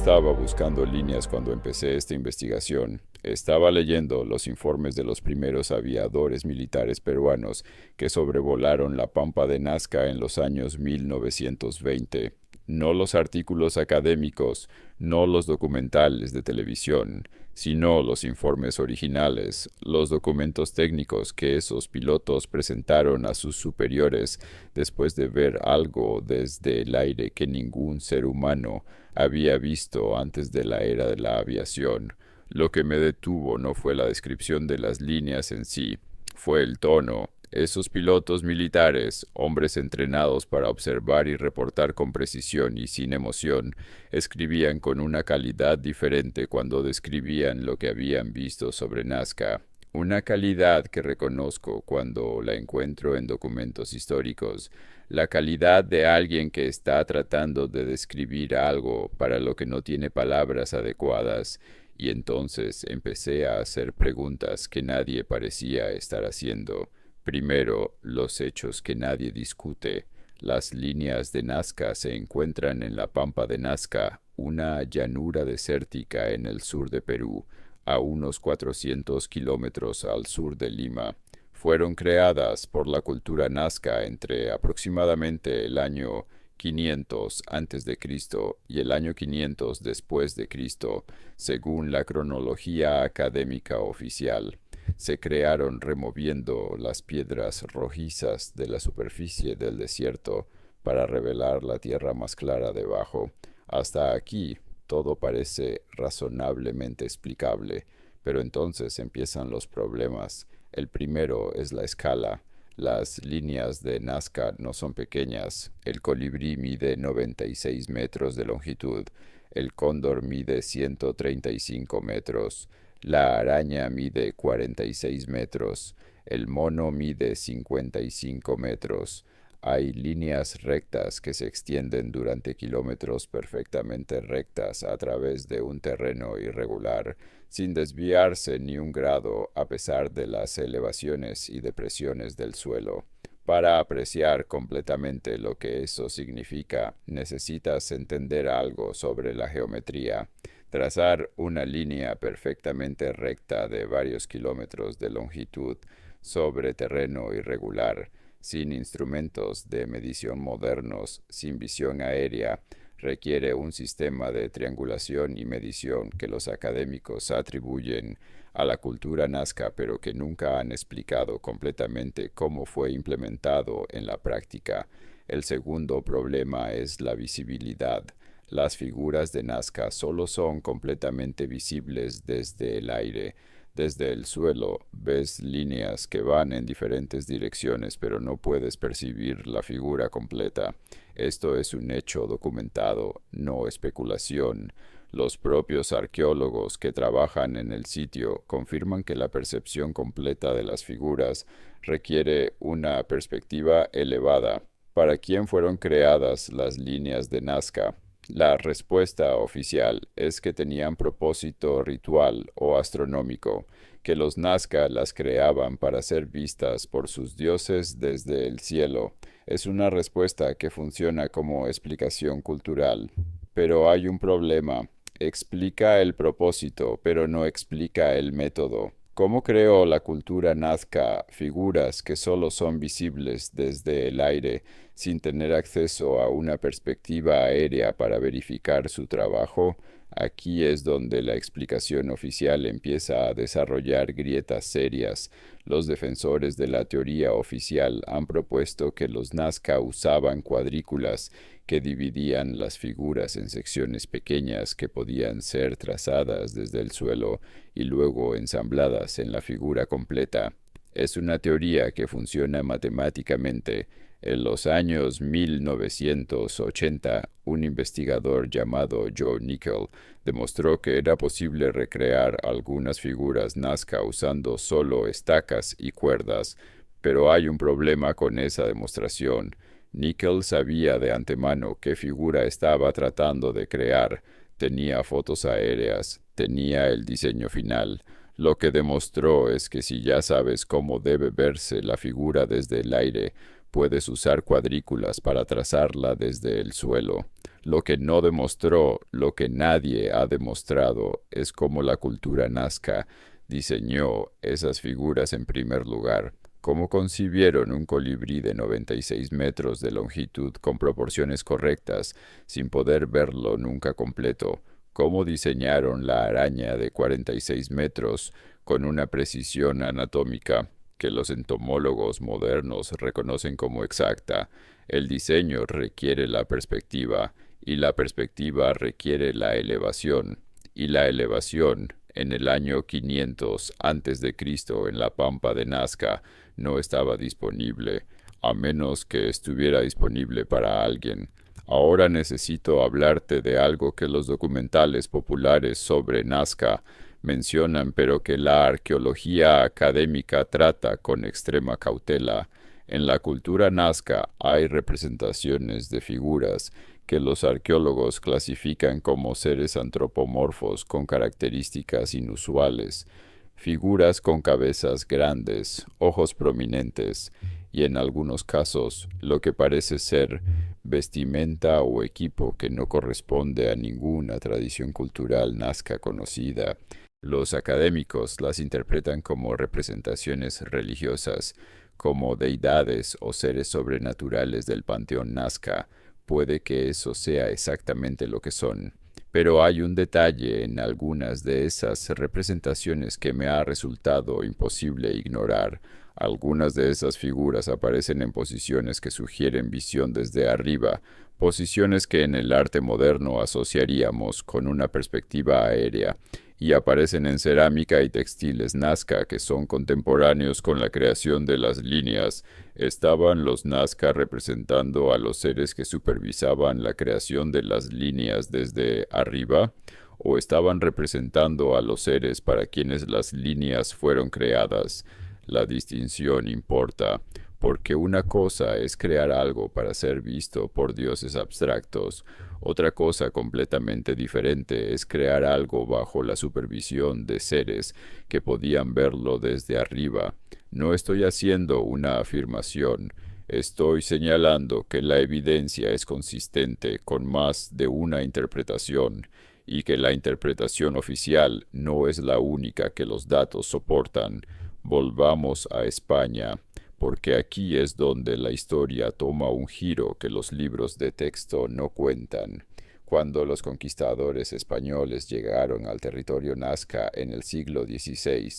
estaba buscando líneas cuando empecé esta investigación. Estaba leyendo los informes de los primeros aviadores militares peruanos que sobrevolaron la pampa de Nazca en los años 1920. No los artículos académicos, no los documentales de televisión, sino los informes originales, los documentos técnicos que esos pilotos presentaron a sus superiores después de ver algo desde el aire que ningún ser humano había visto antes de la era de la aviación. Lo que me detuvo no fue la descripción de las líneas en sí, fue el tono. Esos pilotos militares, hombres entrenados para observar y reportar con precisión y sin emoción, escribían con una calidad diferente cuando describían lo que habían visto sobre Nazca. Una calidad que reconozco cuando la encuentro en documentos históricos, la calidad de alguien que está tratando de describir algo para lo que no tiene palabras adecuadas, y entonces empecé a hacer preguntas que nadie parecía estar haciendo. Primero, los hechos que nadie discute. Las líneas de Nazca se encuentran en la pampa de Nazca, una llanura desértica en el sur de Perú, a unos 400 kilómetros al sur de Lima. Fueron creadas por la cultura nazca entre aproximadamente el año 500 antes de Cristo y el año 500 después de Cristo, según la cronología académica oficial. Se crearon removiendo las piedras rojizas de la superficie del desierto para revelar la tierra más clara debajo. Hasta aquí todo parece razonablemente explicable, pero entonces empiezan los problemas. El primero es la escala. Las líneas de Nazca no son pequeñas. El colibrí mide 96 metros de longitud. El cóndor mide 135 metros. La araña mide 46 metros. El mono mide 55 metros. Hay líneas rectas que se extienden durante kilómetros perfectamente rectas a través de un terreno irregular, sin desviarse ni un grado a pesar de las elevaciones y depresiones del suelo. Para apreciar completamente lo que eso significa, necesitas entender algo sobre la geometría. Trazar una línea perfectamente recta de varios kilómetros de longitud sobre terreno irregular, sin instrumentos de medición modernos, sin visión aérea, requiere un sistema de triangulación y medición que los académicos atribuyen a la cultura nazca, pero que nunca han explicado completamente cómo fue implementado en la práctica. El segundo problema es la visibilidad. Las figuras de Nazca solo son completamente visibles desde el aire. Desde el suelo ves líneas que van en diferentes direcciones, pero no puedes percibir la figura completa. Esto es un hecho documentado, no especulación. Los propios arqueólogos que trabajan en el sitio confirman que la percepción completa de las figuras requiere una perspectiva elevada. ¿Para quién fueron creadas las líneas de Nazca? La respuesta oficial es que tenían propósito ritual o astronómico, que los Nazca las creaban para ser vistas por sus dioses desde el cielo. Es una respuesta que funciona como explicación cultural. Pero hay un problema. Explica el propósito, pero no explica el método. ¿Cómo creó la cultura nazca figuras que solo son visibles desde el aire, sin tener acceso a una perspectiva aérea para verificar su trabajo? Aquí es donde la explicación oficial empieza a desarrollar grietas serias. Los defensores de la teoría oficial han propuesto que los Nazca usaban cuadrículas que dividían las figuras en secciones pequeñas que podían ser trazadas desde el suelo y luego ensambladas en la figura completa. Es una teoría que funciona matemáticamente. En los años 1980, un investigador llamado Joe Nickel demostró que era posible recrear algunas figuras Nazca usando solo estacas y cuerdas, pero hay un problema con esa demostración. Nickel sabía de antemano qué figura estaba tratando de crear, tenía fotos aéreas, tenía el diseño final. Lo que demostró es que si ya sabes cómo debe verse la figura desde el aire, puedes usar cuadrículas para trazarla desde el suelo. Lo que no demostró, lo que nadie ha demostrado, es cómo la cultura nazca diseñó esas figuras en primer lugar. Cómo concibieron un colibrí de 96 metros de longitud con proporciones correctas, sin poder verlo nunca completo. Cómo diseñaron la araña de 46 metros con una precisión anatómica que los entomólogos modernos reconocen como exacta. El diseño requiere la perspectiva, y la perspectiva requiere la elevación, y la elevación en el año 500 antes de Cristo en la pampa de Nazca no estaba disponible, a menos que estuviera disponible para alguien. Ahora necesito hablarte de algo que los documentales populares sobre Nazca mencionan, pero que la arqueología académica trata con extrema cautela. En la cultura nazca hay representaciones de figuras que los arqueólogos clasifican como seres antropomorfos con características inusuales, figuras con cabezas grandes, ojos prominentes y en algunos casos lo que parece ser vestimenta o equipo que no corresponde a ninguna tradición cultural nazca conocida. Los académicos las interpretan como representaciones religiosas, como deidades o seres sobrenaturales del panteón nazca. Puede que eso sea exactamente lo que son, pero hay un detalle en algunas de esas representaciones que me ha resultado imposible ignorar. Algunas de esas figuras aparecen en posiciones que sugieren visión desde arriba, posiciones que en el arte moderno asociaríamos con una perspectiva aérea, y aparecen en cerámica y textiles Nazca que son contemporáneos con la creación de las líneas. ¿Estaban los Nazca representando a los seres que supervisaban la creación de las líneas desde arriba? ¿O estaban representando a los seres para quienes las líneas fueron creadas? La distinción importa, porque una cosa es crear algo para ser visto por dioses abstractos, otra cosa completamente diferente es crear algo bajo la supervisión de seres que podían verlo desde arriba. No estoy haciendo una afirmación, estoy señalando que la evidencia es consistente con más de una interpretación y que la interpretación oficial no es la única que los datos soportan. Volvamos a España, porque aquí es donde la historia toma un giro que los libros de texto no cuentan. Cuando los conquistadores españoles llegaron al territorio nazca en el siglo XVI,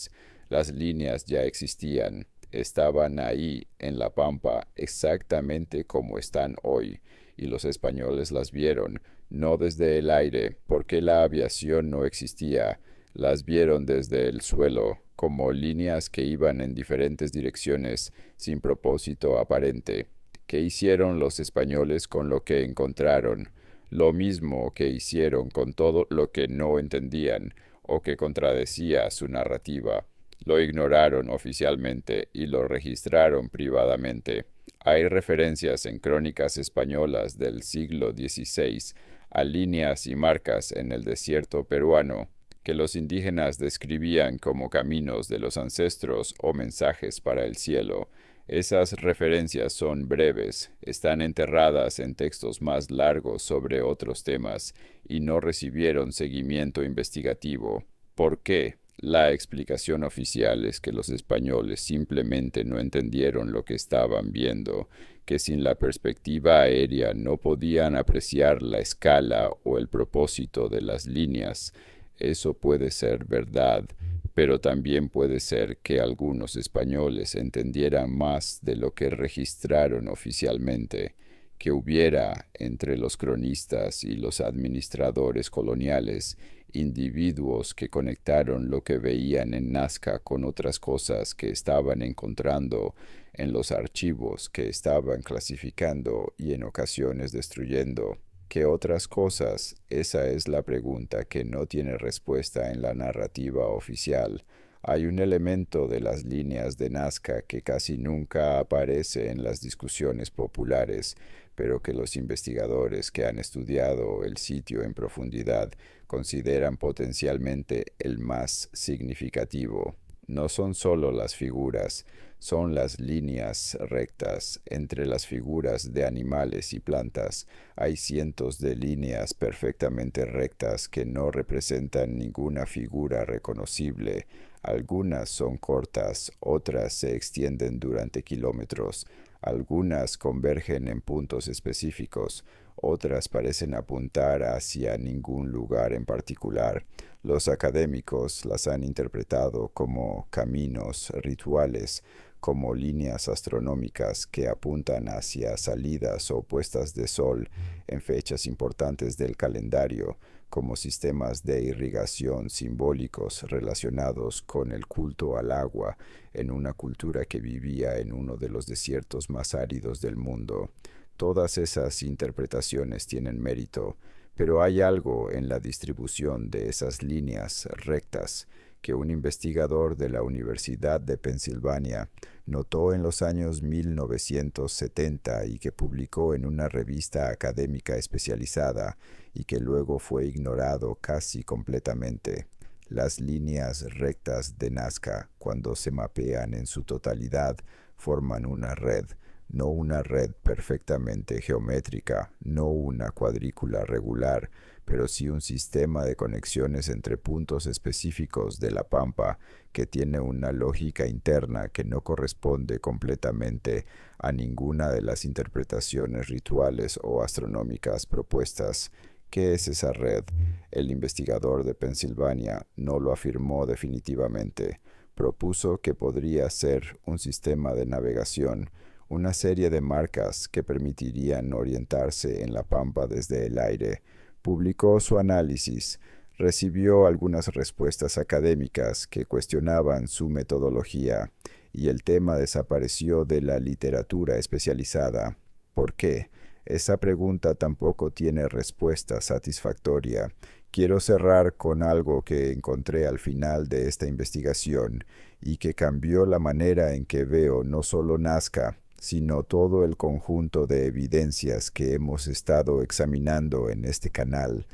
las líneas ya existían, estaban ahí en la pampa exactamente como están hoy, y los españoles las vieron, no desde el aire, porque la aviación no existía, las vieron desde el suelo, como líneas que iban en diferentes direcciones sin propósito aparente. ¿Qué hicieron los españoles con lo que encontraron? Lo mismo que hicieron con todo lo que no entendían o que contradecía su narrativa. Lo ignoraron oficialmente y lo registraron privadamente. Hay referencias en crónicas españolas del siglo XVI a líneas y marcas en el desierto peruano que los indígenas describían como caminos de los ancestros o mensajes para el cielo. Esas referencias son breves, están enterradas en textos más largos sobre otros temas y no recibieron seguimiento investigativo. ¿Por qué? La explicación oficial es que los españoles simplemente no entendieron lo que estaban viendo, que sin la perspectiva aérea no podían apreciar la escala o el propósito de las líneas. Eso puede ser verdad, pero también puede ser que algunos españoles entendieran más de lo que registraron oficialmente, que hubiera entre los cronistas y los administradores coloniales individuos que conectaron lo que veían en Nazca con otras cosas que estaban encontrando en los archivos que estaban clasificando y en ocasiones destruyendo. ¿Qué otras cosas? Esa es la pregunta que no tiene respuesta en la narrativa oficial. Hay un elemento de las líneas de Nazca que casi nunca aparece en las discusiones populares, pero que los investigadores que han estudiado el sitio en profundidad consideran potencialmente el más significativo. no son solo las figuras, son las líneas rectas entre las figuras de animales y plantas. Hay cientos de líneas perfectamente rectas que no representan ninguna figura reconocible. Algunas son cortas, otras se extienden durante kilómetros, algunas convergen en puntos específicos, otras parecen apuntar hacia ningún lugar en particular. Los académicos las han interpretado como caminos, rituales, como líneas astronómicas que apuntan hacia salidas o puestas de sol en fechas importantes del calendario, como sistemas de irrigación simbólicos relacionados con el culto al agua en una cultura que vivía en uno de los desiertos más áridos del mundo. Todas esas interpretaciones tienen mérito, pero hay algo en la distribución de esas líneas rectas que un investigador de la Universidad de Pensilvania notó en los años 1970 y que publicó en una revista académica especializada y que luego fue ignorado casi completamente. Las líneas rectas de Nazca, cuando se mapean en su totalidad, forman una red, no una red perfectamente geométrica, no una cuadrícula regular, pero sí un sistema de conexiones entre puntos específicos de la pampa que tiene una lógica interna que no corresponde completamente a ninguna de las interpretaciones rituales o astronómicas propuestas. ¿Qué es esa red? El investigador de Pensilvania no lo afirmó definitivamente. Propuso que podría ser un sistema de navegación, una serie de marcas que permitirían orientarse en la pampa desde el aire. Publicó su análisis, recibió algunas respuestas académicas que cuestionaban su metodología, y el tema desapareció de la literatura especializada. ¿Por qué? Esa pregunta tampoco tiene respuesta satisfactoria. Quiero cerrar con algo que encontré al final de esta investigación y que cambió la manera en que veo no solo Nazca, sino todo el conjunto de evidencias que hemos estado examinando en este canal.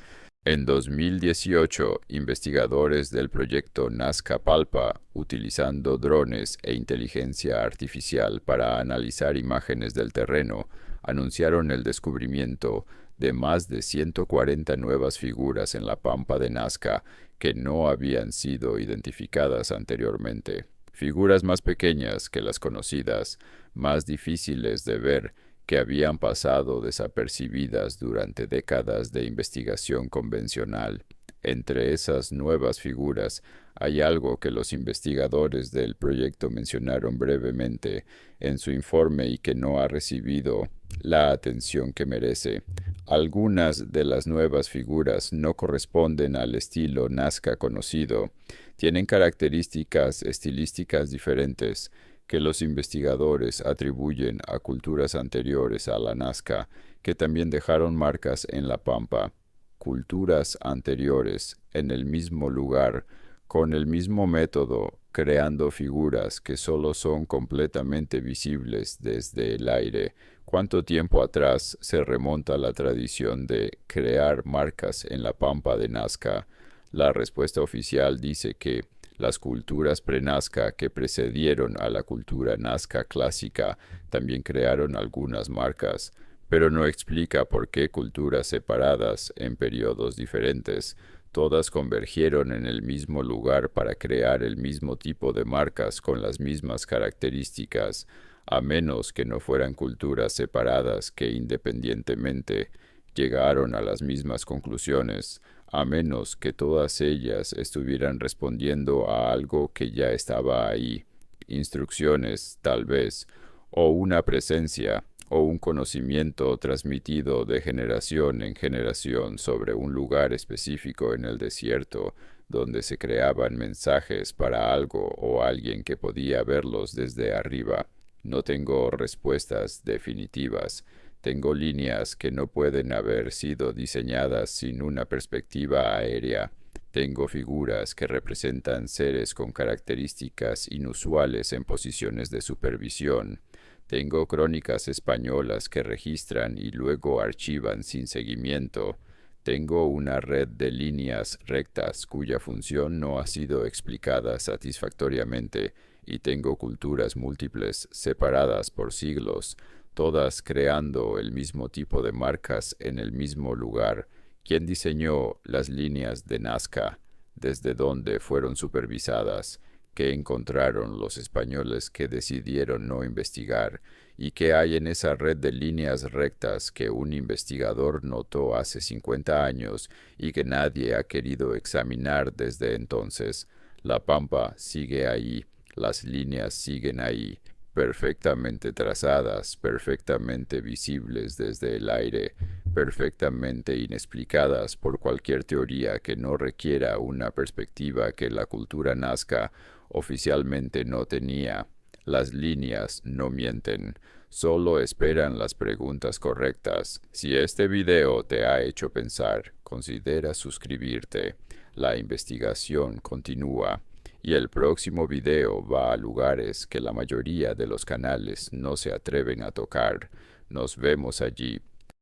En 2018, investigadores del proyecto Nazca Palpa, utilizando drones e inteligencia artificial para analizar imágenes del terreno, anunciaron el descubrimiento de más de 140 nuevas figuras en la pampa de Nazca que no habían sido identificadas anteriormente. Figuras más pequeñas que las conocidas, más difíciles de ver, que habían pasado desapercibidas durante décadas de investigación convencional. Entre esas nuevas figuras hay algo que los investigadores del proyecto mencionaron brevemente en su informe y que no ha recibido la atención que merece. Algunas de las nuevas figuras no corresponden al estilo Nazca conocido, tienen características estilísticas diferentes que los investigadores atribuyen a culturas anteriores a la Nazca, que también dejaron marcas en la pampa. Culturas anteriores, en el mismo lugar, con el mismo método, creando figuras que solo son completamente visibles desde el aire. ¿Cuánto tiempo atrás se remonta la tradición de crear marcas en la pampa de Nazca? La respuesta oficial dice que las culturas pre-Nazca que precedieron a la cultura Nazca clásica también crearon algunas marcas, pero no explica por qué culturas separadas en periodos diferentes todas convergieron en el mismo lugar para crear el mismo tipo de marcas con las mismas características, a menos que no fueran culturas separadas que independientemente llegaron a las mismas conclusiones, a menos que todas ellas estuvieran respondiendo a algo que ya estaba ahí, instrucciones, tal vez, o una presencia, o un conocimiento transmitido de generación en generación sobre un lugar específico en el desierto, donde se creaban mensajes para algo o alguien que podía verlos desde arriba. No tengo respuestas definitivas. Tengo líneas que no pueden haber sido diseñadas sin una perspectiva aérea. Tengo figuras que representan seres con características inusuales en posiciones de supervisión. Tengo crónicas españolas que registran y luego archivan sin seguimiento. Tengo una red de líneas rectas cuya función no ha sido explicada satisfactoriamente y tengo culturas múltiples separadas por siglos, todas creando el mismo tipo de marcas en el mismo lugar. ¿Quién diseñó las líneas de Nazca? ¿Desde dónde fueron supervisadas? ¿Qué encontraron los españoles que decidieron no investigar? ¿Y qué hay en esa red de líneas rectas que un investigador notó hace 50 años y que nadie ha querido examinar desde entonces? La pampa sigue ahí, las líneas siguen ahí, perfectamente trazadas, perfectamente visibles desde el aire, perfectamente inexplicadas por cualquier teoría que no requiera una perspectiva que la cultura nazca oficialmente no tenía. Las líneas no mienten, solo esperan las preguntas correctas. Si este video te ha hecho pensar, considera suscribirte. La investigación continúa y el próximo video va a lugares que la mayoría de los canales no se atreven a tocar. Nos vemos allí.